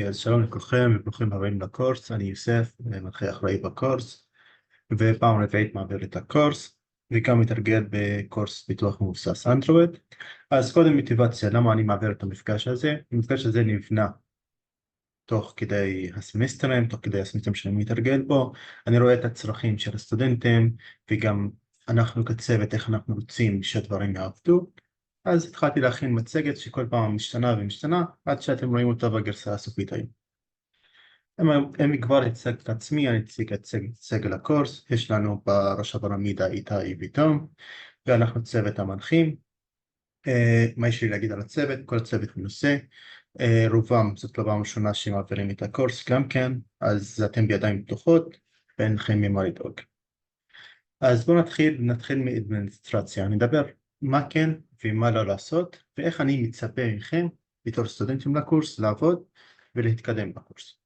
אז שלום לכולכם וברוכים הבאים לקורס. אני יוסף, מנחה אחראי בקורס, ופעם רביעית מעביר את הקורס וגם מתרגל בקורס פיתוח מבוסס אנדרואיד. אז קודם מוטיבציה, למה אני מעביר את המפגש הזה? המפגש הזה נבנה תוך כדי הסמסטרים שאני מתרגל בו. אני רואה את הצרכים של הסטודנטים, וגם אנחנו כצוות איך אנחנו רוצים שהדברים יעבדו. אז התחלתי להכין מצגת שכל פעם משתנה ומשתנה עד שאתם רואים אותה בגרסה הסופית היום. אם כבר הצגת את עצמי, אני אציג את סגל הקורס. יש לנו בראש הפירמידה איתי ותום, ואנחנו צוות המנחים. מה יש לי להגיד על הצוות? כל הצוות מנוסה. רובם זאת לא פעם ראשונה שמעבירים את הקורס גם כן, אז אתם בידיים פתוחות ואין לכם ממה לדאוג. אז בואו נתחיל מאדמיניסטרציה. אני אדבר מה כן ומה לא לעשות, ואיך אני מצפה מכם בתור סטודנטים לקורס לעבוד ולהתקדם בקורס.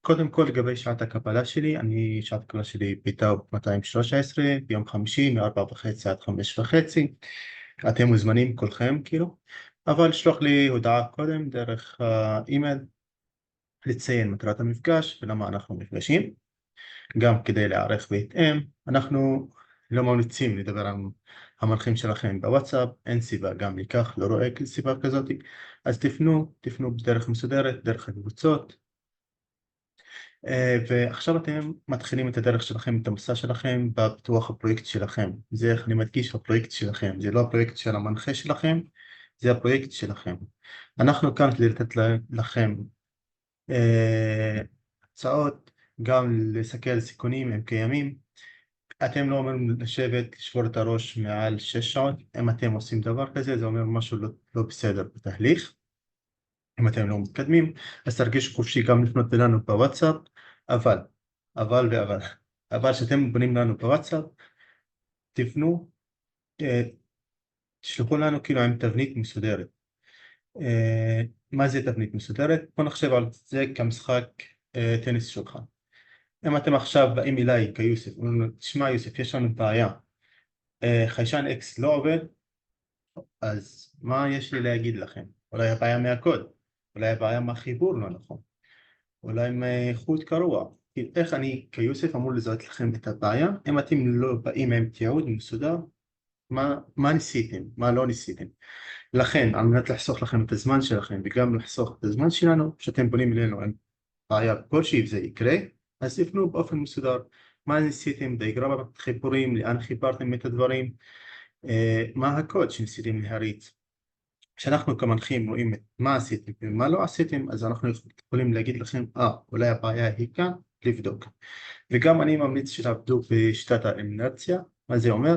קודם כל לגבי שעת הקבלה שלי, שעת הקבלה שלי בטאוב 213 ביום חמישי מ-4:30 עד 5:30. אתם מוזמנים כולכם כאילו, אבל שלוח לי הודעה קודם דרך האימייל לציין מטרת המפגש ולמה אנחנו מפגשים, גם כדי להיערך בהתאם. אנחנו לא ממליצים לדבר על המנחים שלכם בוואטסאפ, אין סיבה גם לכך, לא רואה סיבה כזאת. אז תפנו בדרך מסודרת, דרך הקבוצות. ועכשיו אתם מתחילים את הדרך שלכם, את המסע שלכם בפיתוח הפרויקט שלכם. זה איך אני מדגיש, הפרויקט שלכם, זה לא הפרויקט של המנחה שלכם, זה הפרויקט שלכם. אנחנו כאן כדי לתת לכם הצעות, גם לסכל סיכונים הם קיימים. אתם לא אומרים לשבת, לשבור את הראש מעל 6 שעות. אם אתם עושים דבר כזה, זה אומר משהו לא בסדר בתהליך. אם אתם לא מתקדמים, אז תרגישו חופשי גם לפנות אלינו בוואטסאפ. אבל שאתם בונים לנו בוואטסאפ, תפנו, תשלחו לנו כאילו עם תבנית מסודרת. מה זה תבנית מסודרת? בוא נחשב על זה כמשחק טניס שולחן. אם אתם עכשיו באים אליי כיוסף, אומרים לו, תשמע יוסף, יש לנו בעיה, חיישן X לא עובד, אז מה יש לי להגיד לכם? אולי הבעיה מהקוד, אולי הבעיה מהחיבור לא נכון, אולי מאיכות קרוע. איך אני כיוסף אמור לזהות לכם את הבעיה אם אתם לא באים עם תיעוד מסודר? מה ניסיתם, מה לא ניסיתם? לכן, על מנת לחסוך לכם את הזמן שלכם וגם לחסוך את הזמן שלנו, כשאתם פונים אלינו עם בעיה כלשהי וזה יקרה, אז תפנו באופן מסודר. מה ניסיתם, דיאגרמה חיבורים, לאן חיברתם את הדברים, מה הקוד שניסיתם להריץ. כשאנחנו כמנחים רואים את מה עשיתם ומה לא עשיתם, אז אנחנו יכולים להגיד לכם, אולי הבעיה היא כאן, לבדוק. וגם אני ממליץ שתעבדו בשיטת האלימינציה. מה זה אומר?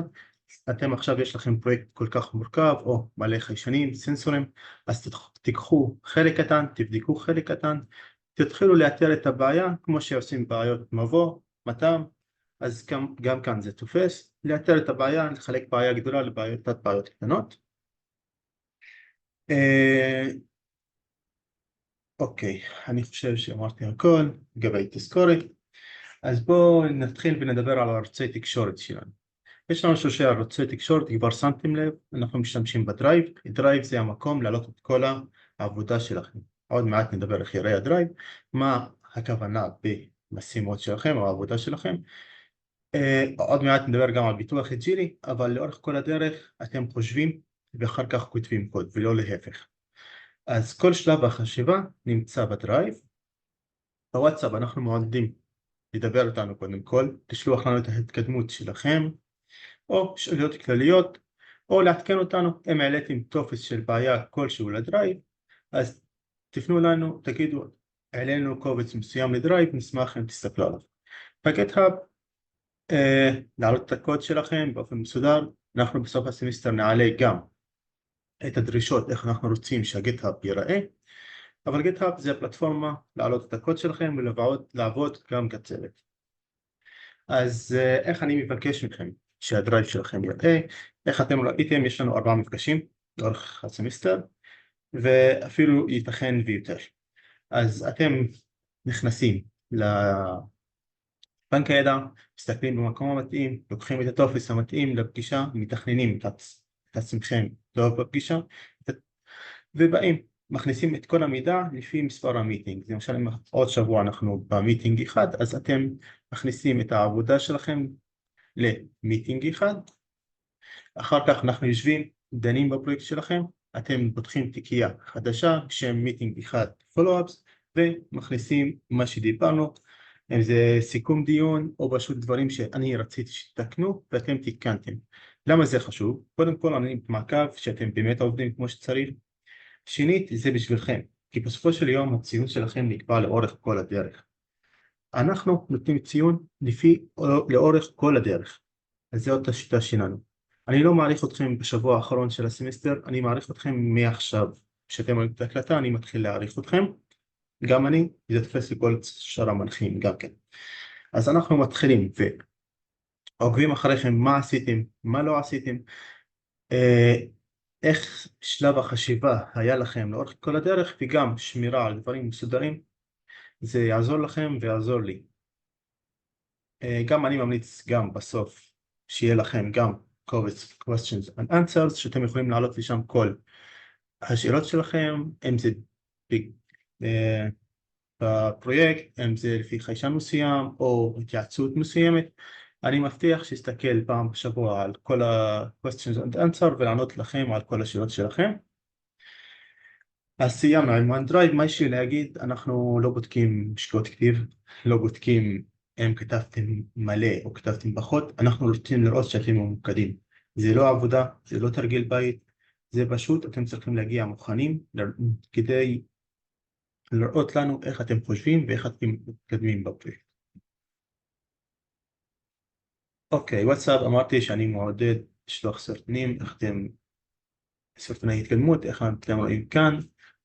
אתם עכשיו יש לכם פרויקט כל כך מורכב, או מלא חיישנים, סנסורים, אז תיקחו חלק קטן, תבדקו חלק קטן, תתחילו לאתר את הבעיה, כמו שעושים בעיות מבוא, מתם. אז גם כאן זה תופס, לאתר את הבעיה, לחלק בעיה גדולה לבעיות, תת בעיות קטנות. אוקיי, אני חושב שאמרתי הכל לגבי תזכורת. אז בואו נתחיל ונדבר על ערוצי תקשורת שלנו. יש לנו 3 ערוצי תקשורת, כבר שמתם לב, אנחנו משתמשים בדרייב. דרייב זה המקום להעלות את כל העבודה שלכם. עוד מעט נדבר איך יראה הדרייב, מה הכוונה במשימות שלכם או העבודה שלכם. עוד מעט נדבר גם על ביטוח אג'ילי, אבל לאורך כל הדרך אתם חושבים ואחר כך כותבים קוד ולא להפך. אז כל שלב החשיבה נמצא בדרייב. בוואטסאפ אנחנו מעודדים לדבר איתנו קודם כל, תשלוח לנו את ההתקדמות שלכם, או שאלות כלליות, או לעדכן אותנו. אם העליתם טופס של בעיה כלשהו לדרייב, אז תפנו לנו, תגידו, העלינו קובץ מסוים לדרייב, נשמח אם תסתכלו עליו. בגיטהאב, להעלות את הקוד שלכם באופן מסודר. אנחנו בסוף הסמסטר נעלה גם את הדרישות, איך אנחנו רוצים שהגיטהאב ייראה, אבל גיטהאב זה הפלטפורמה להעלות את הקוד שלכם ולעבוד גם כצוות. אז איך אני מבקש מכם שהדרייב שלכם יראה? איך אתם ראיתם, יש לנו 4 מפגשים לאורך הסמסטר, ואפילו ייתכן ויותר. אז אתם נכנסים לבנק הידע, מסתכלים במקום המתאים, לוקחים את הטופס המתאים לפגישה, מתכננים את עצמכם לא בפגישה, ובאים מכניסים את כל המידע לפי מספר המיטינג. למשל אם עוד שבוע אנחנו במיטינג אחד, אז אתם מכניסים את העבודה שלכם למיטינג אחד, אחר כך אנחנו יושבים, דנים בפרויקט שלכם, אתם פותחים תיקייה חדשה שם מיטינג אחד פולו-אפס ומכניסים מה שדיברנו, אם זה סיכום דיון או פשוט דברים שאני רציתי שתתקנו ואתם תיקנתם. למה זה חשוב? קודם כל אני מעקב שאתם באמת עובדים כמו שצריך, שנית זה בשבילכם, כי בסופו של יום הציון שלכם נקבע לאורך כל הדרך. אנחנו נותנים ציון לאורך כל הדרך, אז זאת השיטה שלנו. אני לא מעריך אתכם בשבוע האחרון של הסמסטר, אני מעריך אתכם מעכשיו. כשאתם רואים את ההקלטה אני מתחיל להעריך אתכם, גם אני, זה תופס לכל שאר המנחים גם כן. אז אנחנו מתחילים ועוקבים אחריכם מה עשיתם, מה לא עשיתם, איך שלב החשיבה היה לכם לאורך כל הדרך, וגם שמירה על דברים מסודרים, זה יעזור לכם ויעזור לי. גם אני ממליץ גם בסוף שיהיה לכם גם קובץ questions and answers שאתם יכולים לעלות לשם כל השאלות שלכם, אם זה בפרויקט, אם זה לפי חיישן מסוים או התייעצות מסוימת. אני מבטיח שיסתכל פעם בשבוע על כל ה-questions and answers ולענות לכם על כל השאלות שלכם. אז סיימנו עם OneDrive. מה יש לי להגיד, אנחנו לא בודקים שגיאות כתיב, לא בודקים אם כתבתם מלא או כתבתם פחות, אנחנו רוצים לראות שאתם ממוקדים. זה לא עבודה, זה לא תרגיל בית, זה פשוט אתם צריכים להגיע מוכנים כדי לראות לנו איך אתם חושבים ואיך אתם מתקדמים בפרויקט. אוקיי, וואטסאפ, אמרתי שאני מעודד לשלוח סרטונים, איך אתם, סרטוני התקדמות, איך אתם רואים כאן.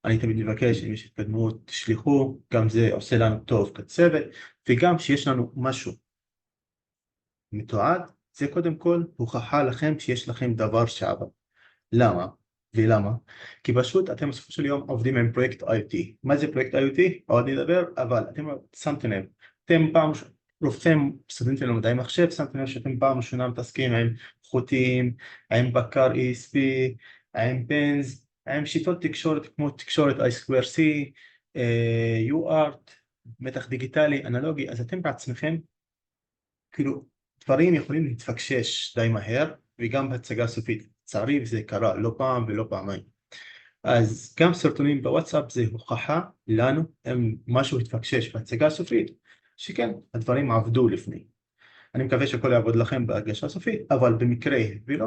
אני תמיד מבקש אם יש התקדמות תשליחו, גם זה עושה לנו טוב כצוות, וגם שיש לנו משהו מתועד, זה קודם כל הוכחה לכם שיש לכם דבר שעבד. למה? ולמה? כי פשוט אתם בסופו של יום עובדים עם פרויקט IoT. מה זה פרויקט IoT? עוד נדבר, אבל אתם שמתם לב, אתם פעם, רובכם סטודנטים למדעי מחשב, שמתם לב שאתם פעם ראשונה מתעסקים עם חוטים, עם בקר ESP, עם פנס, עם שיטות תקשורת כמו תקשורת I2C, UART, מתח דיגיטלי, אנלוגי. אז אתם בעצמכם, כאילו, דברים יכולים להתפקשש די מהר, וגם בהצגה סופית. לצערי זה קרה לא פעם ולא פעמיים. אז גם סרטונים בוואטסאפ זה הוכחה לנו אם משהו התפקשש בהצגה הסופית, שכן, הדברים עבדו לפני. אני מקווה שהכל יעבוד לכם בהרגשה הסופית, אבל במקרה ולא,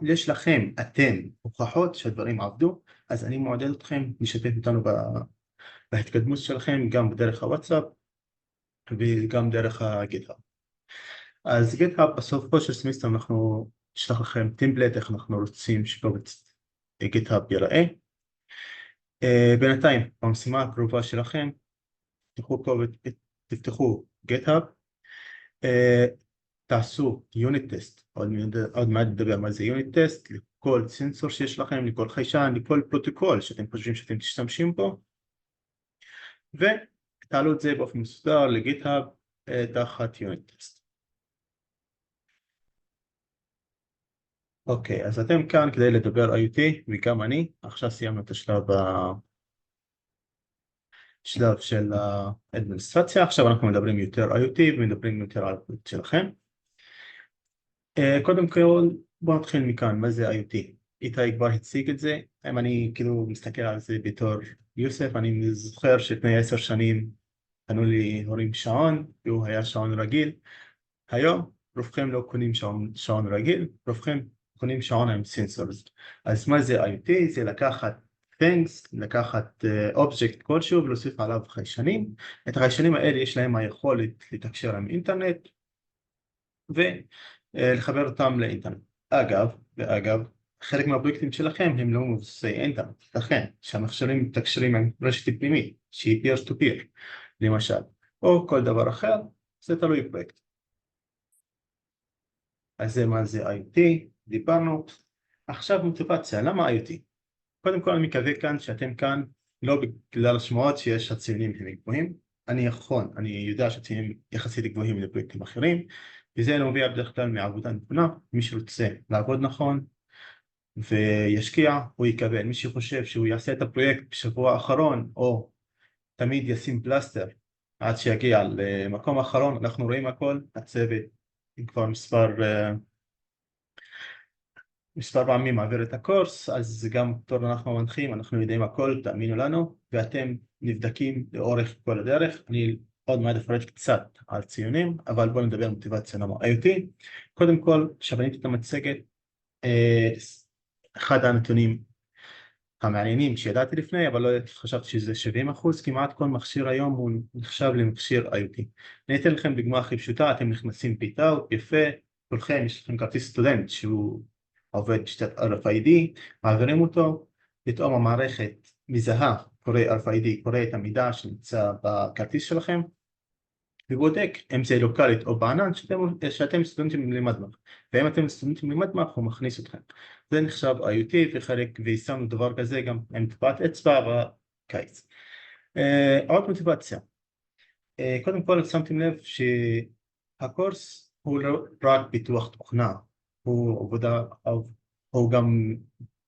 יש לכם, אתם, הוכחות שהדברים עבדו, אז אני מעודד אתכם לשתף איתנו בהתקדמות שלכם, גם בדרך הוואטסאפ וגם דרך הגיטהאב. אז גיטהאב בסופו של סמסטר אנחנו נשלח לכם טמפלט איך אנחנו רוצים שקובץ גיטהאב ייראה. בינתיים במשימה הקרובה שלכם תפתחו גיטהאב, תעשו יוניט טסט, עוד מעט נדבר מה זה יוניט טסט, לכל סנסור שיש לכם, לכל חיישן, לכל פרוטוקול שאתם חושבים שאתם תשתמשים בו, ותעלו את זה באופן מסודר לגיטהאב תחת יוניט טסט. אוקיי, אז אתם כאן כדי לדבר IoT וגם אני. עכשיו סיימנו את השלב של האדמיניסטרציה, עכשיו אנחנו מדברים יותר IoT ומדברים יותר על הפרויקט שלכם. קודם כל בואו נתחיל מכאן, מה זה IoT? איתי כבר הציג את זה. אם אני כאילו מסתכל על זה בתור יוסף, אני זוכר שלפני 10 שנים קנו לי הורים שעון, והוא היה שעון רגיל. היום רובכם לא קונים שעון רגיל, רובכם קונים שעון עם סנסורס. אז מה זה IoT? זה לקחת things, לקחת אובייקט כלשהו ולהוסיף עליו חיישנים. את החיישנים האלה יש להם היכולת לתקשר עם אינטרנט ולחבר אותם לאינטרנט. ואגב, חלק מהפרויקטים שלכם הם לא מבוססי אינטרנט, לכן שהמכשירים מתקשרים עם רשת פנימית שהיא peer to peer למשל, או כל דבר אחר, זה תלוי פרויקט. אז זה מה זה IoT, דיברנו. עכשיו מוטיבציה, למה IoT? קודם כל אני מקווה כאן שאתם כאן לא בגלל השמועות שיש הציונים הם גבוהים. אני יודע שהציונים יחסית גבוהים לפרויקטים אחרים, וזה נובע בדרך כלל מעבודה נכונה. מי שרוצה לעבוד נכון, וישקיע, הוא יקבל. מי שחושב שהוא יעשה את הפרויקט בשבוע האחרון, או תמיד ישים פלסטר עד שיגיע למקום האחרון, אנחנו רואים הכל, הצוות כבר מספר פעמים מעביר את הקורס, אז גם בתור אנחנו מנחים, אנחנו יודעים הכל, תאמינו לנו, ואתם נבדקים לאורך כל הדרך. אני עוד מעט אפרט קצת על ציונים, אבל בואו נדבר על מוטיבציה IoT. קודם כל, כשבניתי את המצגת, אחד הנתונים המעניינים שידעתי לפני, אבל לא חשבתי שזה 70%, כמעט כל מכשיר היום הוא נחשב למכשיר IoT. אני אתן לכם דוגמה הכי פשוטה, אתם נכנסים פיתאו, יפה, כולכם יש לכם כרטיס סטודנט שהוא עובד בשיטת RFID, מעבירים אותו, פתאום המערכת מזהה, קורא RFID, קורא את המידע שנמצא בכרטיס שלכם, ובודק אם זה לוקלית או בענן שאתם סטודנטים למדמח, ואם אתם סטודנטים למדמח הוא מכניס אתכם. זה נחשב IoT, ושמנו דבר כזה גם עם טביעת אצבע בקיץ. עוד מוטיבציה, קודם כל שמתם לב שהקורס הוא לא רק פיתוח תוכנה, הוא גם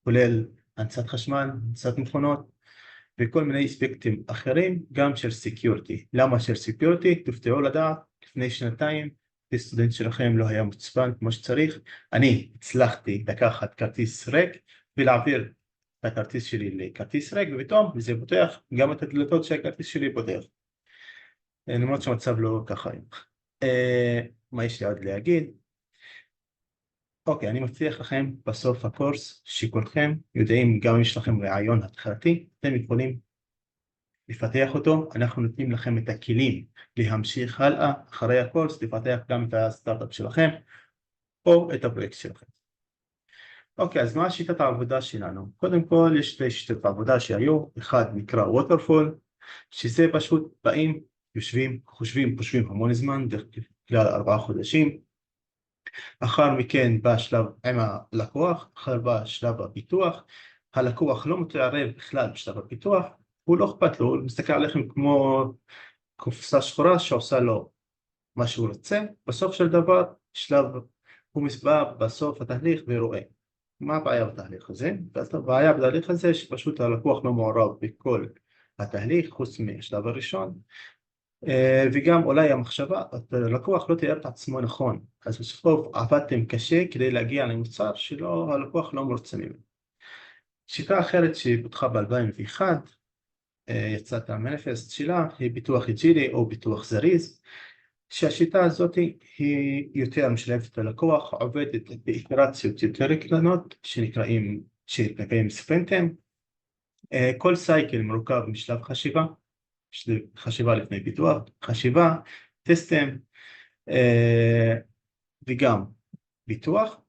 כולל הנדסת חשמל, הנדסת מכונות, וכל מיני אספקטים אחרים, גם של סקיורטי. למה של סקיורטי? תופתעו לדעת, לפני שנתיים, הסטודנט שלכם לא היה מוצפן כמו שצריך. אני הצלחתי לקחת כרטיס ריק, ולהעביר את הכרטיס שלי לכרטיס ריק, ופתאום זה פותח גם את הדלתות שהכרטיס שלי פותח. למרות שהמצב לא ככה. מה יש לי עוד להגיד? אוקיי, אני מבטיח לכם בסוף הקורס שכולכם יודעים, גם אם יש לכם רעיון התחלתי, אתם יכולים לפתח אותו. אנחנו נותנים לכם את הכלים להמשיך הלאה אחרי הקורס, לפתח גם את הסטארט-אפ שלכם או את הפרויקט שלכם. אוקיי, אז מה שיטת העבודה שלנו? קודם כל יש שתי שיטות העבודה שהיו, אחד נקרא waterfall, שזה פשוט באים, יושבים, חושבים המון זמן, כלל 4 חודשים, אחר מכן בא שלב עם הלקוח, אחר בא שלב הפיתוח, הלקוח לא מתערב בכלל בשלב הפיתוח, הוא לא אכפת לו, הוא מסתכל עליכם כמו קופסה שחורה שעושה לו מה שהוא רוצה. בסוף של דבר, הוא מסבע בסוף התהליך ורואה מה הבעיה בתהליך הזה. הבעיה בתהליך הזה שפשוט הלקוח לא מעורב בכל התהליך חוץ מהשלב הראשון, וגם אולי המחשבה, הלקוח לא תיאר את עצמו נכון, אז בסוף עבדתם קשה כדי להגיע למוצר שלא, הלקוח לא מרוצה ממנו. שיטה אחרת שפותחה ב-2001, יצאת המניפסט שלה, היא ביטוח אג'ילי או ביטוח זריז, שהשיטה הזאת היא יותר משלבת את הלקוח, עובדת באיטרציות יותר קטנות שנקראים ספרינטים. כל סייקל מורכב משלב חשיבה לפני פיתוח, חשיבה, טסטים וגם ביטוח,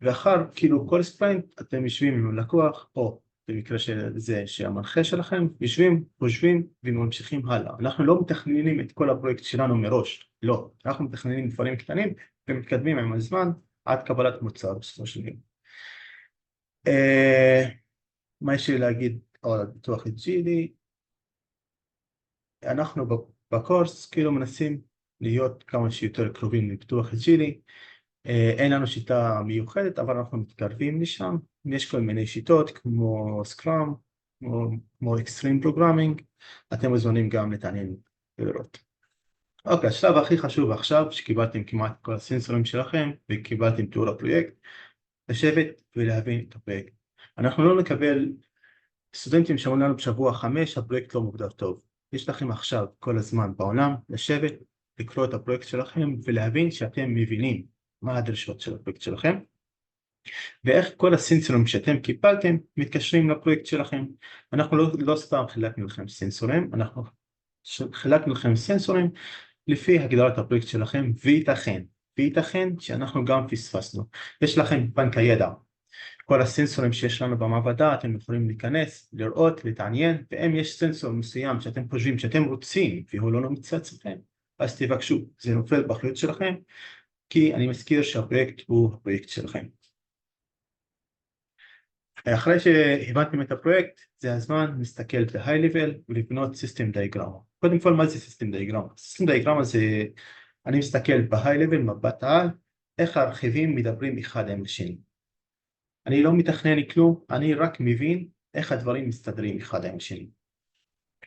ואחר כאילו כל ספרינט אתם יושבים עם הלקוח, או במקרה של זה שהמנחה שלכם, יושבים, חושבים וממשיכים הלאה. אנחנו לא מתכננים את כל הפרויקט שלנו מראש, לא, אנחנו מתכננים דברים קטנים ומתקדמים עם הזמן עד קבלת מוצר בסופו של יום. מה יש לי להגיד על ביטוח אג'ילי? אנחנו בקורס כאילו מנסים להיות כמה שיותר קרובים לפיתוח אג'ילי. אין לנו שיטה מיוחדת, אבל אנחנו מתקרבים לשם. יש כל מיני שיטות כמו סקראם, כמו אקסטרים פרוגרמינג, אתם מוזמנים גם להתעניין ולראות. אוקיי, השלב הכי חשוב עכשיו, שקיבלתם כמעט כל הסנסורים שלכם וקיבלתם תיאור הפרויקט, לשבת ולהבין את הפרויקט. אנחנו לא נקבל סטודנטים שאומרים לנו בשבוע 5, הפרויקט לא מוגדר טוב. יש לכם עכשיו כל הזמן בעולם לשבת, לקרוא את הפרויקט שלכם ולהבין שאתם מבינים מה הדרישות של הפרויקט שלכם ואיך כל הסנסורים שאתם קיבלתם מתקשרים לפרויקט שלכם. אנחנו לא סתם חילקנו לכם סנסורים, אנחנו חילקנו לכם סנסורים לפי הגדרת הפרויקט שלכם, וייתכן שאנחנו גם פספסנו. יש לכם בנק הידע, כל הסנסורים שיש לנו במעבדה, אתם יכולים להיכנס, לראות, להתעניין, ואם יש סנסור מסוים שאתם חושבים שאתם רוצים והוא לא נמצא אצלכם, אז תבקשו, זה נופל באחריות שלכם, כי אני מזכיר שהפרויקט הוא הפרויקט שלכם. אחרי שהבנתם את הפרויקט, זה הזמן להסתכל בהיי לבל ולבנות סיסטם דיאגרמה. קודם כל, מה זה סיסטם דיאגרמה? סיסטם דיאגרמה זה, אני מסתכל בהיי לבל, מבט על, איך הרכיבים מדברים אחד עם השני. אני לא מתכנן כלום, אני רק מבין איך הדברים מסתדרים אחד עם השני.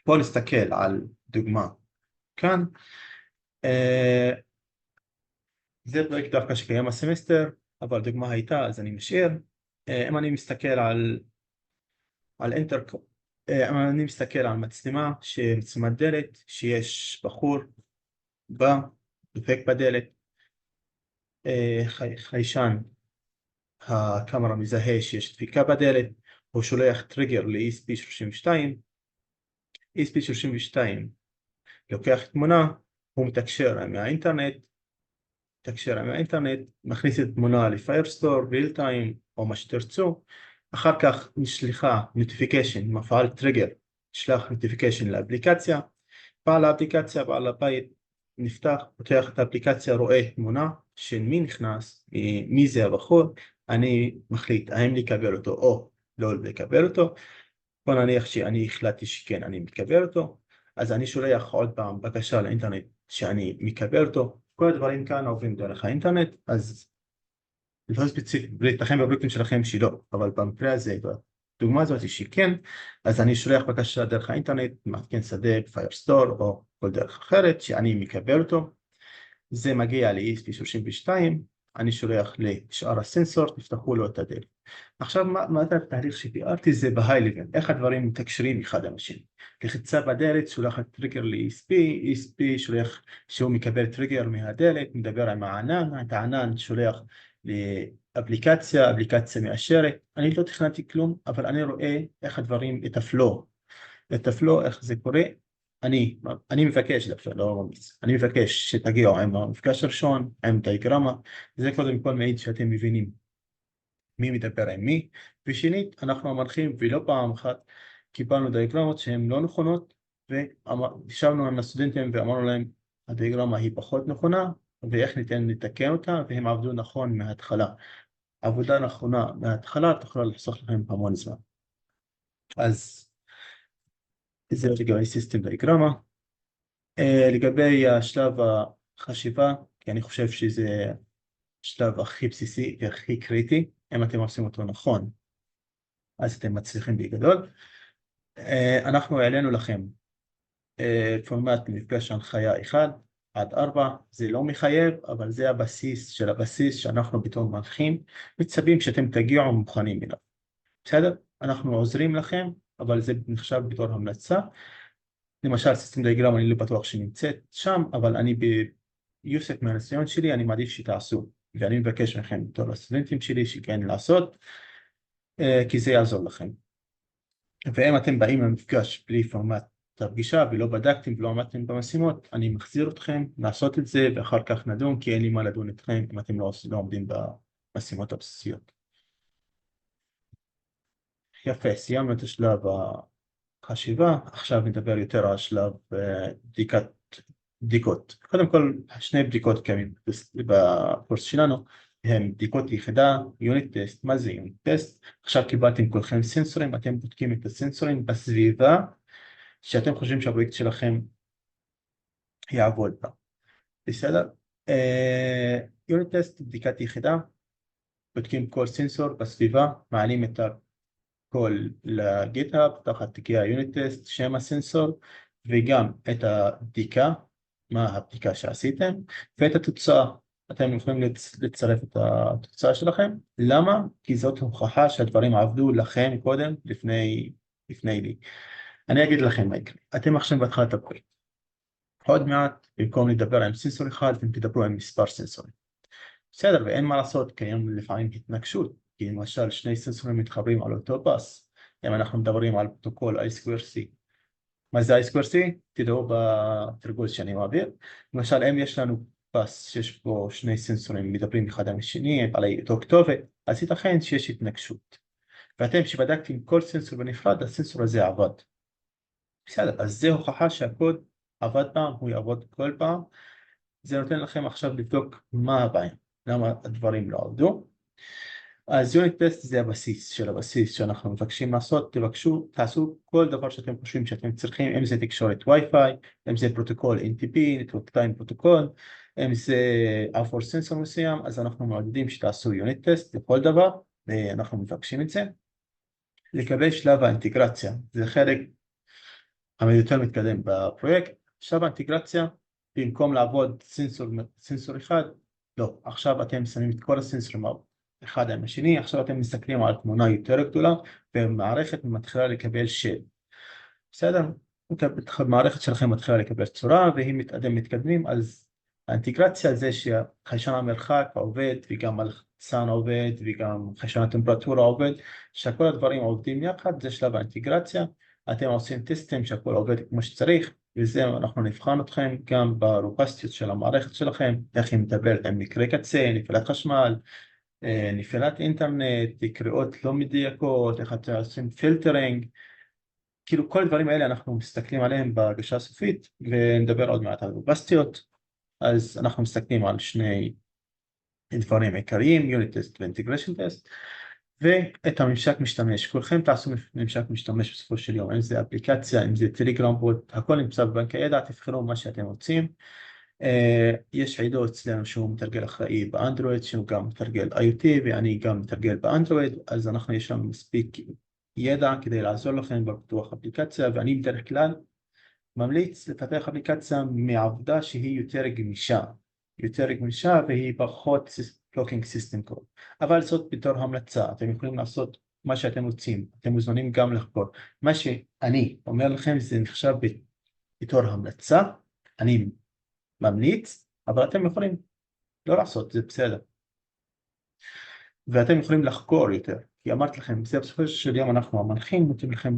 בואו נסתכל על דוגמה כאן. זה פרויקט דווקא שקיים הסמסטר, אבל דוגמה הייתה, אז אני משאיר. אם אני מסתכל על אם אני מסתכל על מצלמה, מצלמת דלת, שיש בחור בא, דופק בדלת, חיישן, הקמרה מזהה שיש דפיקה בדלת, הוא שולח טריגר ל-ESP32, ESP32 לוקח תמונה, הוא מתקשר עם האינטרנט, מכניס את תמונה לפיירסטור, ריל טיים או מה שתרצו, אחר כך נשלחה נוטיפיקיישן, מפעל טריגר, נשלח נוטיפיקיישן לאפליקציה, בעל האפליקציה, בעל הבית, נפתח, פותח את האפליקציה, רואה תמונה של מי נכנס, מי זה הבחור, אני מחליט האם לקבל אותו או לא לקבל אותו. בוא נניח שאני החלטתי שכן, אני מקבל אותו, אז אני שולח עוד פעם בקשה לאינטרנט שאני מקבל אותו. כל הדברים כאן עוברים דרך האינטרנט, אז לפעמים ספציפית, ייתכן בפרויקטים שלכם שלא, אבל במקרה הזה, בדוגמה הזאת שכן, אז אני שולח בקשה דרך האינטרנט, מעדכן שדה בפיירסטור או כל דרך אחרת שאני מקבל אותו, זה מגיע ל-ESP32, אני שולח לשאר הסנסור, תפתחו לו את הדלת. עכשיו מה התהליך שתיארתי זה בהיי-לבל, איך הדברים מתקשרים אחד עם השני. לחיצה בדלת שולחת טריגר ל-ESP, ESP שולח שהוא מקבל טריגר מהדלת, מדבר עם הענן, את הענן שולח לאפליקציה, אפליקציה מאשרת. אני לא תכננתי כלום, אבל אני רואה איך הדברים, את הפלו, איך זה קורה. אני מבקש, לא ממליץ, אני מבקש שתגיעו עם המפגש הראשון, עם דיאגרמה, זה קודם כל מעיד שאתם מבינים מי מדבר עם מי, ושנית אנחנו המנחים ולא פעם אחת קיבלנו דיאגרמות שהן לא נכונות, וישבנו עם הסטודנטים ואמרנו להם הדיאגרמה היא פחות נכונה, ואיך ניתן לתקן אותה, והם עבדו נכון מההתחלה. עבודה נכונה מההתחלה תוכל לחסוך לכם המון זמן. אז זה לגבי סיסטם דיאגרמה. לגבי השלב החשיבה, כי אני חושב שזה השלב הכי בסיסי והכי קריטי, אם אתם עושים אותו נכון, אז אתם מצליחים בגדול. אנחנו העלינו לכם פורמט מפגש הנחיה 1-4, זה לא מחייב, אבל זה הבסיס של הבסיס שאנחנו בתור מנחים מצפים שאתם תגיעו מוכנים אליו. בסדר? אנחנו עוזרים לכם, אבל זה נחשב בתור המלצה. למשל, סיסטם דיאגרם אני לא בטוח שנמצאת שם, אבל אני ביוסף מהניסיון שלי, אני מעדיף שתעשו, ואני מבקש מכם בתור הסטודנטים שלי שכן לעשות, כי זה יעזור לכם. ואם אתם באים למפגש בלי פורמט הפגישה ולא בדקתם ולא עמדתם במשימות, אני מחזיר אתכם לעשות את זה, ואחר כך נדון, כי אין לי מה לדון אתכם אם אתם לא עומדים במשימות הבסיסיות. יפה, סיימנו את השלב החשיבה, עכשיו נדבר יותר על שלב בדיקות. קודם כל, שני בדיקות קיימים בקורס שלנו, הם בדיקות יחידה, יוניט טסט. מה זה יוניט טסט? עכשיו קיבלתם כולכם סנסורים, אתם בודקים את הסנסורים בסביבה, שאתם חושבים שהפרויקט שלכם יעבוד בה. בסדר? יוניט טסט, בדיקת יחידה, בודקים כל סנסור בסביבה, מעלים את כל לגיטהאב, תחת תיקי היוניט טסט, שם הסנסור, וגם את הבדיקה, מה הבדיקה שעשיתם, ואת התוצאה. אתם יכולים לצרף את התוצאה שלכם. למה? כי זאת הוכחה שהדברים עבדו לכם קודם, לפני לי. אני אגיד לכם מה יקרה. אתם עכשיו בהתחלת הפרויקט. עוד מעט, במקום לדבר עם סנסור אחד, אתם תדברו עם מספר סנסורים. בסדר, ואין מה לעשות, קיים לפעמים התנגשות. כי למשל שני סנסורים מתחברים על אותו פס, אם אנחנו מדברים על פרוטוקול I2C. מה זה I2C? תדעו בתרגול שאני מעביר. למשל אם יש לנו פס שיש בו שני סנסורים מדברים אחד עם השני על אותו כתובת, אז ייתכן שיש התנגשות. ואתם שבדקתם כל סנסור בנפרד, הסנסור הזה עבד. בסדר, אז זה הוכחה שהקוד עבד פעם, הוא יעבוד כל פעם. זה נותן לכם עכשיו לבדוק מה הבעיה, למה הדברים לא עבדו. אז יוניט טסט זה הבסיס של הבסיס שאנחנו מבקשים לעשות. תעשו כל דבר שאתם חושבים שאתם צריכים, אם זה תקשורת וי-פיי, אם זה פרוטוקול NTP, Network Time Protocol, אם זה עבור סנסור מסוים, אז אנחנו מעודדים שתעשו יוניט טסט לכל דבר, אנחנו מבקשים את זה. לגבי שלב האינטגרציה, זה חלק היותר מתקדם בפרויקט. שלב האינטגרציה, במקום לעבוד סנסור אחד, לא, עכשיו אתם שמים את כל הסנסורים אחד עם השני, עכשיו אתם מסתכלים על תמונה יותר גדולה, והמערכת מתחילה לקבל שד. בסדר? המערכת שלכם מתחילה לקבל צורה, אתם מתקדמים, אז האינטגרציה זה שחיישן המרחק עובד, וגם הלחצן עובד, וגם חיישן הטמפרטורה עובד, שכל הדברים עובדים יחד, זה שלב האינטגרציה. אתם עושים טסטים שהכל עובד כמו שצריך, וזה אנחנו נבחן אתכם גם ברובסטיות של המערכת שלכם, איך היא מדברת עם מקרי קצה, נפילת חשמל, נפילת אינטרנט, קריאות לא מדויקות, איך אתם עושים פילטרינג, כאילו כל הדברים האלה אנחנו מסתכלים עליהם בהגשה הסופית, ונדבר עוד מעט על רובסטיות. אז אנחנו מסתכלים על שני דברים עיקריים, יוניט טסט ואינטגריישן טסט, ואת הממשק משתמש. כולכם תעשו ממשק משתמש בסופו של יום, אם זה אפליקציה, אם זה טלגרם בוט, הכל נמצא בבנק הידע, תבחרו מה שאתם רוצים. יש עידו אצלנו שהוא מתרגל אחראי באנדרואיד, שהוא גם מתרגל IoT, ואני גם מתרגל באנדרואיד, אז יש לנו מספיק ידע כדי לעזור לכם בפיתוח אפליקציה, ואני בדרך כלל ממליץ לפתח אפליקציה מעבודה שהיא יותר גמישה והיא פחות לוקינג סיסטם קוד. אבל זאת בתור המלצה, אתם יכולים לעשות מה שאתם רוצים, אתם מוזמנים גם לחקור. מה שאני אומר לכם זה נחשב בתור המלצה, אני ממליץ, אבל אתם יכולים לא לעשות, זה בסדר. ואתם יכולים לחקור יותר, כי אמרתי לכם, זה בסופו של יום אנחנו המנחים, נותנים לכם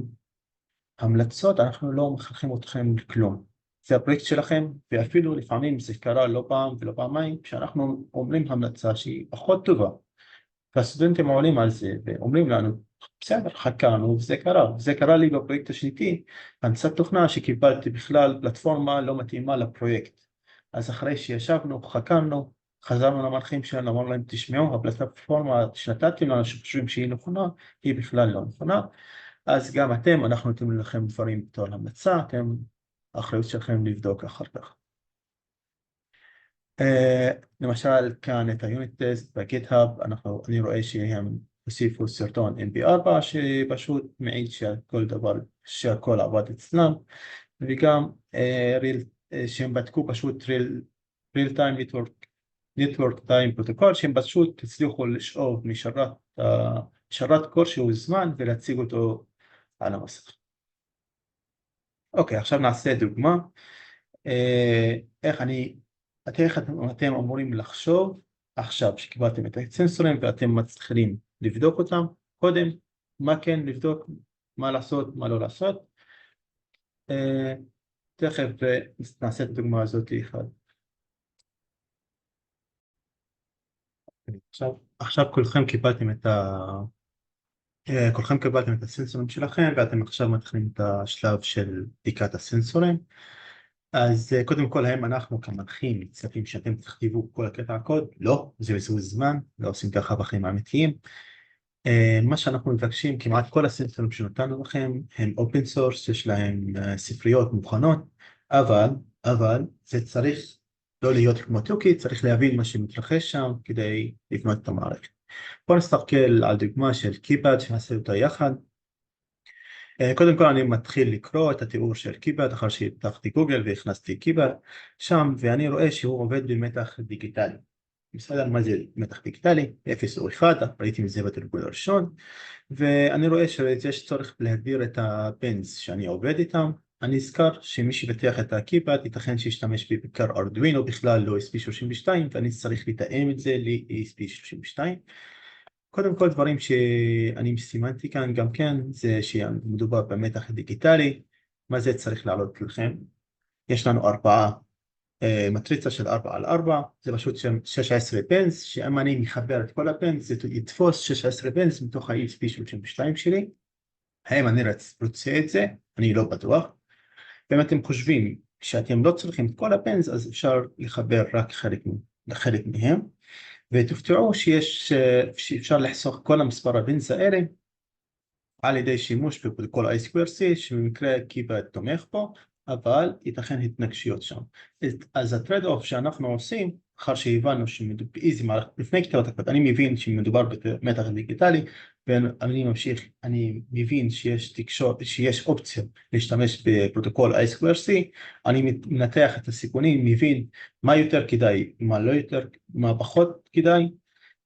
המלצות, אנחנו לא מכריחים אתכם לכלום. זה הפרויקט שלכם, ואפילו לפעמים זה קרה לא פעם ולא פעמיים, כשאנחנו אומרים המלצה שהיא פחות טובה, והסטודנטים עולים על זה ואומרים לנו, בסדר, חקרנו וזה קרה. זה קרה לי בפרויקט השניתי, הנדסת תוכנה שקיבלתי בכלל פלטפורמה לא מתאימה לפרויקט. אז אחרי שישבנו, חקרנו, חזרנו למנחים שלנו, אמרנו להם, תשמעו, הפלטפורמה שנתתם לנו שחושבים שהיא נכונה, היא בכלל לא נכונה. אז גם אנחנו נותנים לכם דברים בתור המלצה, האחריות שלכם לבדוק אחר כך. למשל כאן את היוניט טסט בגיט-האב, אני רואה שהם הוסיפו סרטון MP4 שפשוט מעיד שהכל עבד אצלם, וגם שהם בדקו פשוט real time network time protocol, שהם פשוט הצליחו לשאוב משרת כלשהו זמן ולהציג אותו על המסך. אוקיי, עכשיו נעשה דוגמה. איך אתם אמורים לחשוב עכשיו שקיבלתם את הסנסורים ואתם מתחילים לבדוק אותם. קודם, מה כן לבדוק, מה לעשות, מה לא לעשות. תכף נעשה את הדוגמה הזאת אחד. עכשיו כולכם קיבלתם את הסנסורים שלכם, ואתם עכשיו מתחילים את השלב של בדיקת הסנסורים. אז קודם כל, האם אנחנו כמנחים מצפים שאתם תכתיבו כל הקטע הקוד? לא, זה בזבוז זמן, לא עושים ככה בחיים האמיתיים. מה שאנחנו מבקשים, כמעט כל הסנסורים שנתנו לכם הם אופן סורס, יש להם ספריות מוכנות, אבל זה צריך לא להיות כמו תוכי, צריך להבין מה שמתרחש שם כדי לבנות את המערכת. בואו נסתכל על דוגמה של קיפאד שנעשה אותה יחד. קודם כל אני מתחיל לקרוא את התיאור של קיפאד אחר שפתחתי גוגל והכנסתי קיפאד שם, ואני רואה שהוא עובד במתח דיגיטלי. בסדר, מה זה מתח דיגיטלי? 0 או 1, ראיתי מזה בתרגול הראשון, ואני רואה שיש צורך להגדיר את הפנס שאני עובד איתם. אני אזכר שמי שפתח את הקיפאד ייתכן שישתמש בעיקר ארדואינו, בכלל לא ESP32, ואני צריך לתאם את זה ל-ESP32. קודם כל דברים שאני סימנתי כאן גם כן, זה שמדובר במתח דיגיטלי. מה זה צריך לעלות לכם? יש לנו מטריצה של 4x4, זה פשוט 16 פנס, שאם אני מחבר את כל הפנס, זה יתפוס 16 פנס מתוך ה-ESP32 שלי. האם אני רוצה את זה? אני לא בטוח. ואם אתם חושבים שאתם לא צריכים את כל הפנס, אז אפשר לחבר רק חלק מהם. ותופתעו שאפשר לחסוך כל המספר הפנס האלה על ידי שימוש בפרוטוקול I2C, שבמקרה קיפאד תומך בו, אבל ייתכן התנגשויות שם. אז הטרייד אוף שאנחנו עושים, אחר שהבנו באיזי מערכת, לפני כתיבת הקוד, אני מבין שמדובר במתח דיגיטלי, ואני ממשיך, אני מבין שיש אופציה להשתמש בפרוטוקול I2C, אני מנתח את הסיכונים, מבין מה יותר כדאי, מה פחות כדאי,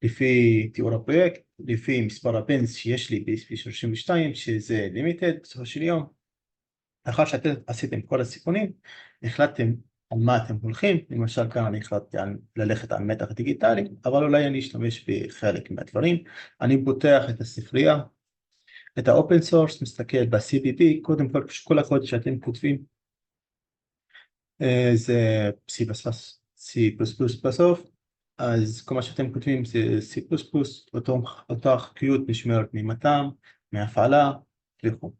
לפי תיאור הפרויקט, לפי מספר הפנס שיש לי ב-ESP32, שזה לימיטד בסופו של יום. לאחר שאתם עשיתם כל הסיכונים, החלטתם על מה אתם הולכים. למשל כאן אני החלטתי ללכת על מתח דיגיטלי, אבל אולי אני אשתמש בחלק מהדברים. אני פותח את הספרייה, את האופן סורס, מסתכל ב-CPP, קודם כל הקוד שאתם כותבים, זה C++ בסוף, אז כל מה שאתם כותבים זה C++, אותה חוקיות נשמרת ממתם, מהפעלה וכו'.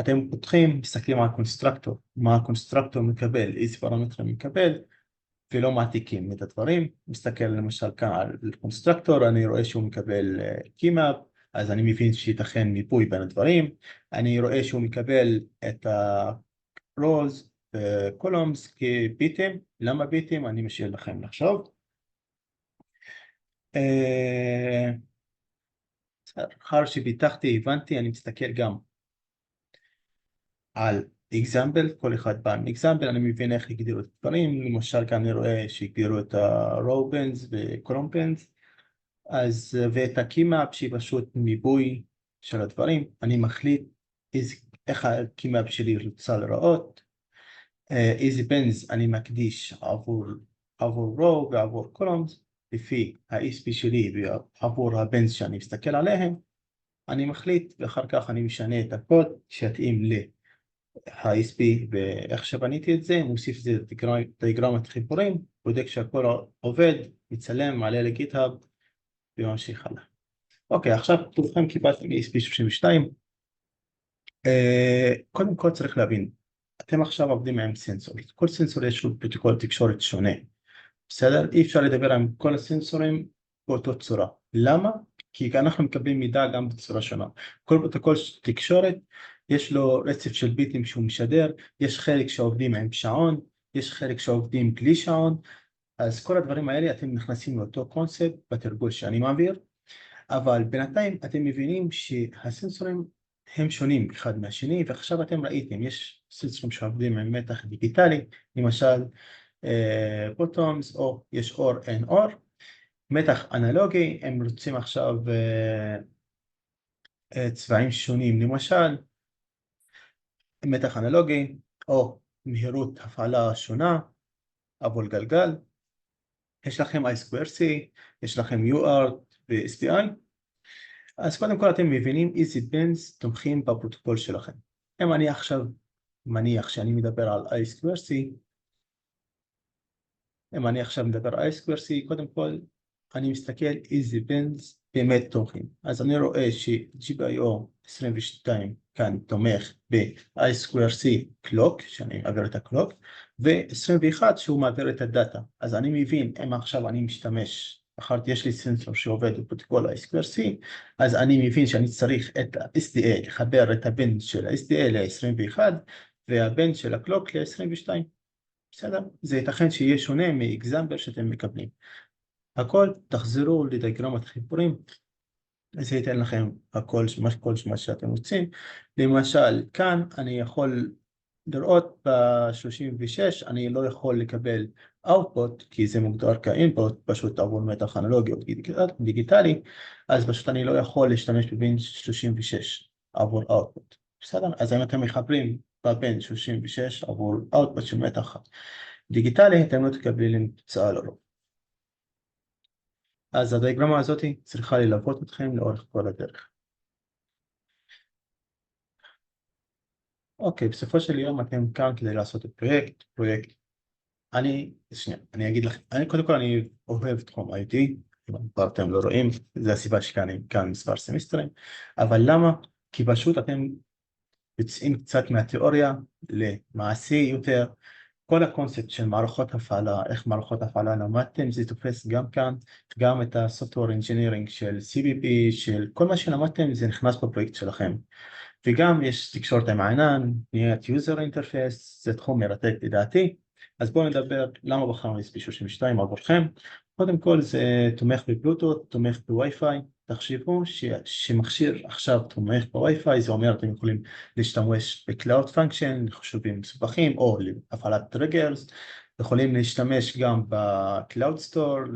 אתם פותחים, מסתכלים על הקונסטרקטור, מה הקונסטרקטור מקבל, איזה פרמטרים מקבל, ולא מעתיקים את הדברים. מסתכל למשל כאן על קונסטרקטור, אני רואה שהוא מקבל Keymap, אז אני מבין שייתכן מיפוי בין הדברים. אני רואה שהוא מקבל את ה-rows ו-columns כביטים. למה ביטים? אני משאיר לכם לחשוב. אחר שביטחתי, הבנתי, אני מסתכל גם על example, כל אחד בא עם example, אני מבין איך הגדירו את הדברים. למשל כאן אני רואה שהגדירו את ה-row bins ו-column bins, אז ואת ה-keymap שהיא פשוט מיפוי של הדברים. אני מחליט איך ה-keymap שלי רוצה לראות, איזה bins אני מקדיש עבור row ועבור columns, לפי ה-ESP שלי ועבור ה-bins שאני מסתכל עליהם, אני מחליט, ואחר כך אני משנה את הקוד שיתאים ה-ESP, ואיך שבניתי את זה, מוסיף את זה דיאגרמת חיבורים, בודק שהכל עובד, מצלם, מעלה לגיטהאב, וממשיך הלאה. אוקיי, עכשיו כולכם קיבלתם ESP32. קודם כל צריך להבין, אתם עכשיו עובדים עם סנסור, כל סנסור יש לו פרוטוקול תקשורת שונה, בסדר? אי אפשר לדבר עם כל הסנסורים באותו צורה. למה? כי אנחנו מקבלים מידע גם בצורה שונה. כל פרוטוקול תקשורת יש לו רצף של ביטים שהוא משדר, יש חלק שעובדים עם שעון, יש חלק שעובדים בלי שעון, אז כל הדברים האלה אתם נכנסים לאותו קונספט בתרגול שאני מעביר, אבל בינתיים אתם מבינים שהסנסורים הם שונים אחד מהשני, ועכשיו אתם ראיתם, יש סנסורים שעובדים עם מתח דיגיטלי, למשל פוטונס, או יש אור אין אור, מתח אנלוגי, הם רוצים עכשיו צבעים שונים, למשל מתח אנלוגי או מהירות הפעלה שונה עבור גלגל. יש לכם I2C, יש לכם UART ו-SPI. אז קודם כל אתם מבינים איזה בינס תומכים בפרוטוקול שלכם. אם אני עכשיו מניח שאני מדבר על I2C, קודם כל אני מסתכל איזה בינס באמת תומכים. אז אני רואה ש-GPIO 22 כאן תומך ב-I2C קלוק, שאני מעביר את הקלוק, ו-21 שהוא מעביר את הדאטה. אז אני מבין, אם עכשיו אני משתמש, אחרת יש לי סנסור שעובד בפרוטוקול I2C, אז אני מבין שאני צריך את ה-SDA, לחבר את הבן של ה-SDA ל-21, והבן של הקלוק ל-22. בסדר? זה ייתכן שיהיה שונה מאקזמפל שאתם מקבלים. הכל תחזרו לדיאגרמת חיבורים, זה ייתן לכם הכל, כל מה שאתם רוצים. למשל, כאן אני יכול לראות ב-36, אני לא יכול לקבל output, כי זה מוגדר כאינפוט, פשוט עבור מתח אנלוגי או דיגיטלי, אז פשוט אני לא יכול להשתמש בבין 36 עבור output. בסדר? אז אם אתם מחברים בבין 36 עבור output של מתח דיגיטלי, אתם לא תקבלים תוצאה לרוב. אז הדיאגרמה הזאת צריכה ללוות אתכם לאורך כל הדרך. אוקיי, בסופו של יום אתם כאן כדי לעשות את פרויקט. אני אגיד לכם, קודם כל אני אוהב תחום IT, אם אתם לא רואים, זה הסיבה שכאן כאן מספר סמסטרים, אבל למה? כי פשוט אתם יוצאים קצת מהתיאוריה למעשי יותר, כל הקונספט של מערכות הפעלה, איך מערכות הפעלה למדתם, זה תופס גם כאן, גם את ה-Software Engineering של CPP, של כל מה שלמדתם, זה נכנס בפרויקט שלכם. וגם יש תקשורת עם הענן, בניית User Interface, זה תחום מרתק לדעתי, אז בואו נדבר למה בחרנו ESP32 עבורכם. קודם כל זה תומך בבלוטות, תומך בווי-פיי. תחשבו שמכשיר עכשיו תומך בווי-פיי, זה אומר אתם יכולים להשתמש ב-Cloud Function, חישובים מסובכים או להפעלת טריגרס, יכולים להשתמש גם ב-Cloud Store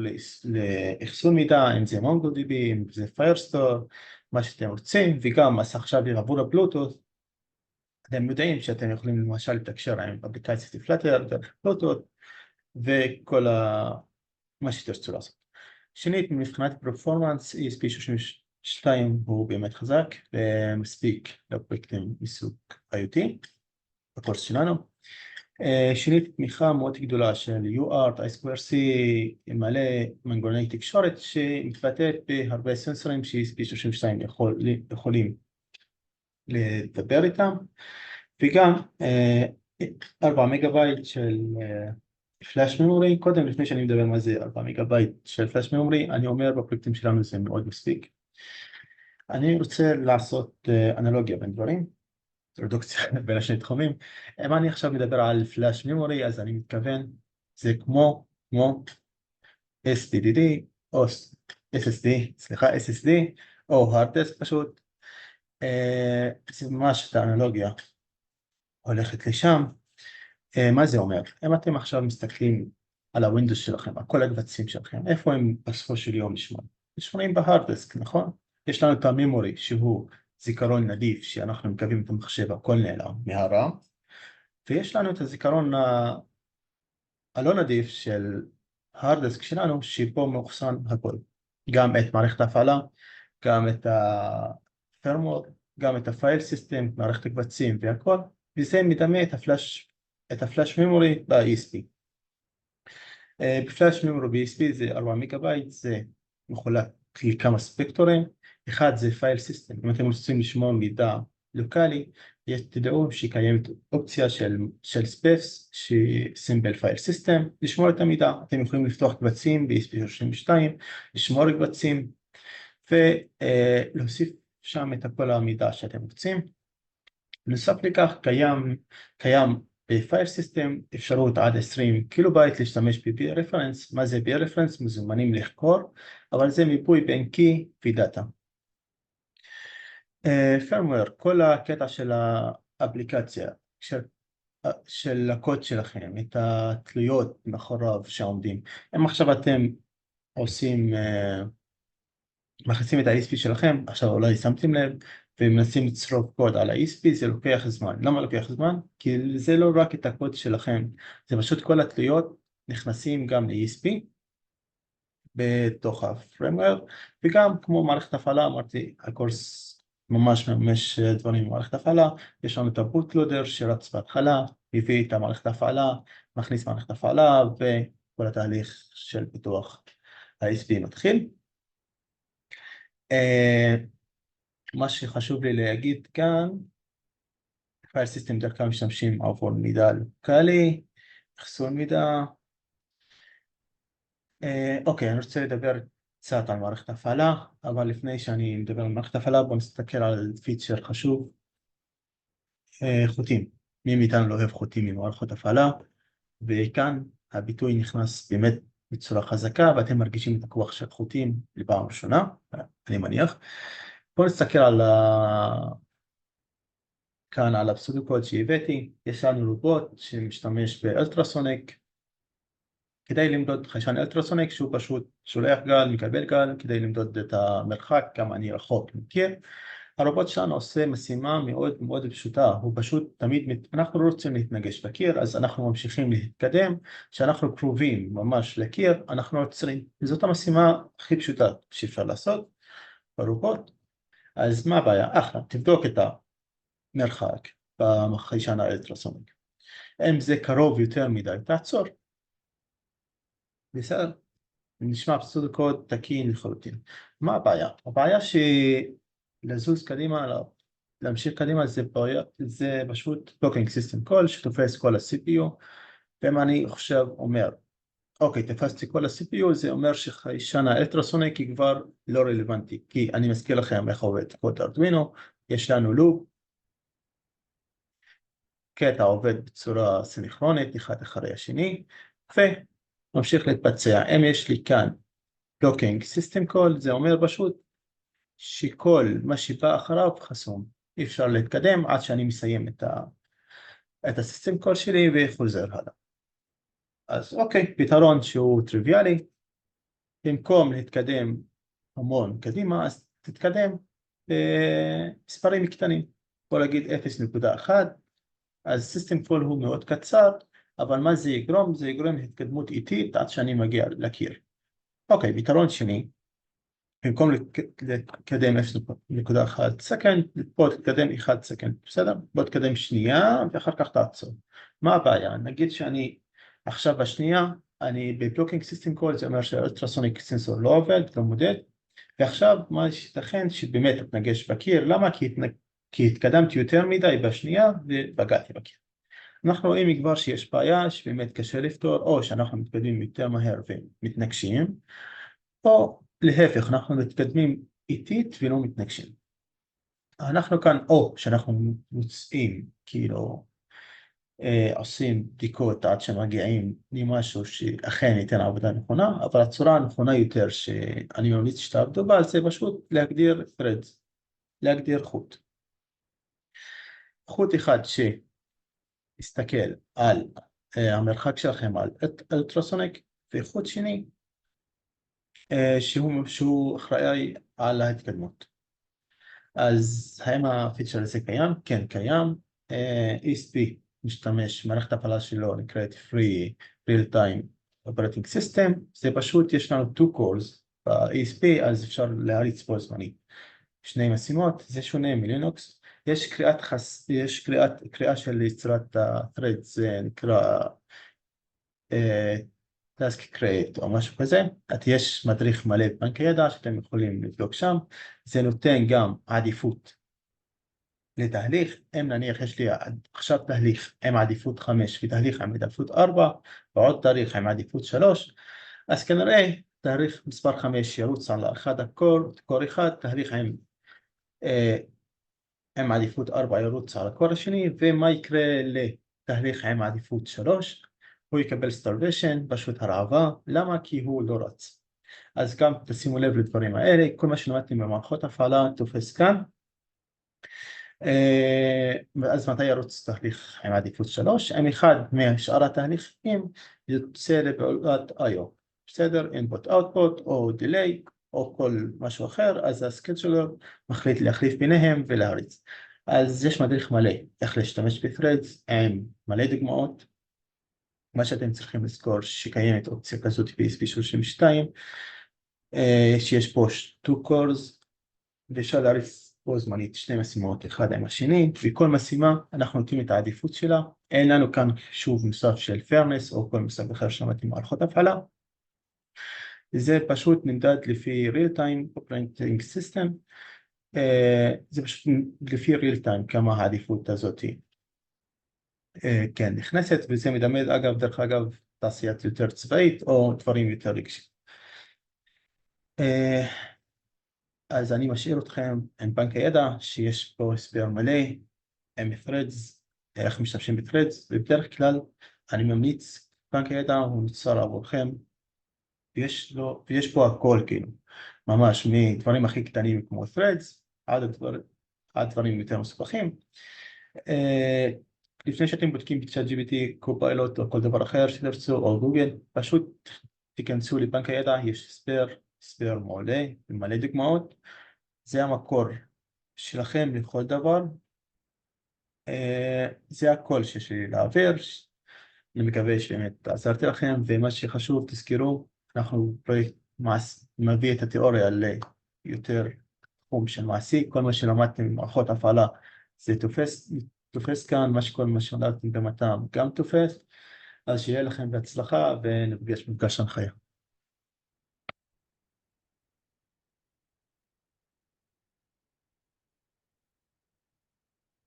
לאחסון מידע, אם זה MongoDB, אם זה Firestore, מה שאתם רוצים, וגם עכשיו עבור הבלוטות, אתם יודעים שאתם יכולים למשל לתקשר עם אפליקציית פלאטר, בלוטות, וכל מה שתרצו לעשות. שנית, מבחינת פרפורמנס, ESP32 הוא באמת חזק ומספיק לפרויקטים מסוג IoT בקורס שלנו. שנית, תמיכה מאוד גדולה של UART, I2C, מלא מנגנוני תקשורת שמתבטאת בהרבה סנסורים ש-ESP32 יכולים לדבר איתם, וגם 4 מגה בייט של פלאש ממורי. קודם, לפני שאני מדבר מה זה 4 מגה בייט של פלאש ממורי, אני אומר בפרויקטים שלנו זה מאוד מספיק. אני רוצה לעשות אנלוגיה בין דברים, רדוקציה בין השני תחומים. אם אני עכשיו מדבר על פלאש ממורי, אז אני מתכוון, זה כמו SSD או SSD או hard disk פשוט. זה ממש את האנלוגיה הולכת לשם. מה זה אומר? אם אתם עכשיו מסתכלים על הווינדוס שלכם, על כל הקבצים שלכם, איפה הם בסופו של יום נשמרים בהארד דיסק, נכון? יש לנו את הממורי שהוא זיכרון נדיף שאנחנו מקווים את המחשב, הכל נעלם מהרם, ויש לנו את הזיכרון הלא נדיף של ההארד דיסק שלנו, שבו מאוחסן הכל, גם את מערכת ההפעלה, גם את הפרמוור, גם את הפייל סיסטם, מערכת הקבצים והכל, וזה מדמה את הפלאש ממורי ב-ESP. בפלאש ממורי ב-ESP זה 4 מגה בייט, זה מחולק לכמה ספקטורים. אחד זה פייל סיסטם, אם אתם רוצים לשמור מידע לוקלי, תדעו שקיימת אופציה של ספייס, סימבל פייל סיסטם, לשמור את המידע. אתם יכולים לפתוח קבצים ב-ESP32, לשמור קבצים, ולהוסיף שם את כל המידע שאתם רוצים. נוסף לכך קיים בפייל סיסטם אפשרות עד 20 קילובייט להשתמש ב-peer reference. מה זה peer reference? מזומנים לחקור, אבל זה מיפוי בין קי ודאטה. firmware, כל הקטע של האפליקציה, של הקוד שלכם, את התלויות מאחוריו שעומדים. אם עכשיו אתם עושים, מכניסים את ה-ESP שלכם, עכשיו אולי שמתם לב, ומנסים לצרוף קוד על ה-ESP, זה לוקח זמן. למה לוקח זמן? כי זה לא רק את הקוד שלכם, זה פשוט כל התלויות נכנסים גם ל-ESP בתוך ה-firmware, וגם כמו מערכת הפעלה, אמרתי, הקורס ממש דברים במערכת הפעלה. יש לנו את הבוטלודר שרץ בהתחלה, הביא את המערכת הפעלה, מכניס מערכת הפעלה, וכל התהליך של פיתוח ה-ESP מתחיל. מה שחשוב לי להגיד כאן, פייל סיסטם דרך כלל משתמשים עבור מידע לוקלי, אחסון מידע. אוקיי, אני רוצה לדבר קצת על מערכת הפעלה, אבל לפני שאני מדבר על מערכת הפעלה, בואו נסתכל על פיצ'ר חשוב, חוטים. מי מאיתנו לא אוהב חוטים ממערכות הפעלה, וכאן הביטוי נכנס באמת בצורה חזקה, ואתם מרגישים את הכוח של חוטים לפעם ראשונה, אני מניח. בואו נסתכל כאן על הפסודוקוד שהבאתי. יש לנו רובוט שמשתמש באלטרסוניק, כדי למדוד חיישן אלטרסוניק, שהוא פשוט שולח גל, מקבל גל, כדי למדוד את המרחק, כמה אני רחוק מקיר. הרובוט שלנו עושה משימה מאוד מאוד פשוטה, הוא פשוט תמיד, אנחנו לא רוצים להתנגש בקיר, אז אנחנו ממשיכים להתקדם, כשאנחנו קרובים ממש לקיר, אנחנו עוצרים. זאת המשימה הכי פשוטה שאפשר לעשות ברובוט. אז מה הבעיה? אחלה, תבדוק את המרחק בחיישן האלטרסוניק. אם זה קרוב יותר מדי, תעצור. בסדר, נשמע פסודוקוד תקין לחלוטין. מה הבעיה? הבעיה שלזוז קדימה, להמשיך קדימה, זה פשוט Blocking System Call שתופס כל ה-CPU, ואם אני עכשיו אומר, אוקיי, תפסתי כל ה-CPU, זה אומר שחיישן האלטרסוניק כבר לא רלוונטי, כי אני מזכיר לכם איך עובד קוד ארדואינו, יש לנו לופ, קטע עובד בצורה סינכרונית, אחד אחרי השני, וממשיך להתבצע. אם יש לי כאן blocking system call, זה אומר פשוט שכל מה שבא אחריו חסום. אי אפשר להתקדם עד שאני מסיים את הסיסטם קול שלי וחוזר הלאה. אז אוקיי, פתרון שהוא טריוויאלי, במקום להתקדם המון קדימה, אז תתקדם במספרים קטנים. בוא נגיד 0.1, אז סיסטם קול הוא מאוד קצר, אבל מה זה יגרום? זה יגרום להתקדמות איטית עד שאני מגיע לקיר. אוקיי, פתרון שני, במקום להתקדם 0.1 סקנד, בוא תתקדם 1 סקנד, בסדר? בוא תתקדם שנייה ואחר כך תעצור. מה הבעיה? נגיד שאני עכשיו בשנייה, אני בבלוקינג סיסטם קול, זה אומר שהאולטרסוניק סנסור לא עובד, לא מודד, ועכשיו מה ייתכן שבאמת התנגש בקיר, למה? כי התקדמתי יותר מדי בשנייה ובגעתי בקיר. אנחנו רואים כבר שיש בעיה שבאמת קשה לפתור, או שאנחנו מתקדמים יותר מהר ומתנגשים, או להפך, אנחנו מתקדמים איטית ולא מתנגשים. אנחנו כאן, או שאנחנו מוצאים, כאילו, עושים בדיקות עד שמגיעים למשהו שאכן ייתן עבודה נכונה, אבל הצורה הנכונה יותר שאני ממליץ שתעבדו בה, זה פשוט להגדיר threads, להגדיר חוט. חוט אחד שיסתכל על המרחק שלכם על אולטרסוניק, וחוט שני שהוא אחראי על ההתקדמות. אז האם הפיצ'ר הזה קיים? כן, קיים. ESP משתמש, מערכת הפעלה שלו נקראת Free Real Time Operating System, זה פשוט, יש לנו 2 cores ב-ESP, אז אפשר להריץ בו זמנית שני משימות, זה שונה מלינוקס. יש קריאה של יצירת ה-thread, זה נקרא task create או משהו כזה. יש מדריך מלא בבנק הידע שאתם יכולים לבדוק שם, זה נותן גם עדיפות לתהליך. אם נניח יש לי עכשיו תהליך עם עדיפות 5 ותהליך עם עדיפות 4 ועוד תהליך עם עדיפות 3, אז כנראה תהליך מספר 5 ירוץ על אחד קור אחד, תהליך עם עדיפות 4 ירוץ על הקור השני, ומה יקרה לתהליך עם עדיפות 3? הוא יקבל starvation, פשוט הרעבה. למה? כי הוא לא רץ. אז גם תשימו לב לדברים האלה, כל מה שלמדתם במערכות הפעלה תופס כאן. אז מתי ירוץ תהליך עם עדיפות 3? אם אחד משאר התהליכים יוצא לפעולת IO, בסדר? input output או delay או כל משהו אחר, אז הסקיידולר מחליט להחליף ביניהם ולהריץ. אז יש מדריך מלא איך להשתמש ב-threads עם מלא דוגמאות. מה שאתם צריכים לזכור שקיימת אופציה כזאת ב-ESP32, שיש פה 2 cores ואפשר להריץ בו זמנית שני משימות אחד עם השני, וכל משימה אנחנו נותנים את העדיפות שלה. אין לנו כאן חישוב נוסף של fairness או כל מושג אחר שלמדתי מערכות הפעלה. זה פשוט נמדד לפי real time operating system, זה פשוט לפי real time כמה העדיפות הזאת כן נכנסת, וזה מדמד אגב, דרך אגב, תעשיית יותר צבאית או דברים יותר רגשיים. אז אני משאיר אתכם עם בנק הידע שיש פה הסבר מלא עם threads, איך משתמשים ב-threads, ובדרך כלל אני ממליץ, בנק הידע הוא נוצר עבורכם, ויש פה הכל כאילו, ממש מדברים הכי קטנים כמו threads עד דברים יותר מסובכים. לפני שאתם בודקים בצ'אט GPT, קופיילוט או כל דבר אחר שתרצו, או גוגל, פשוט תיכנסו לבנק הידע, יש הסבר מעולה ומלא דוגמאות. זה המקור שלכם לכל דבר. זה הכל שיש לי להעביר. אני מקווה שבאמת עזרתי לכם, ומה שחשוב תזכרו, אנחנו פרויקט מביא את התיאוריה ליותר תחום של מעשי. כל מה שלמדתם במערכות הפעלה זה תופס כאן, כל מה שלמדתם במת"ם גם תופס. אז שיהיה לכם בהצלחה ונפגש מפגש הנחיה.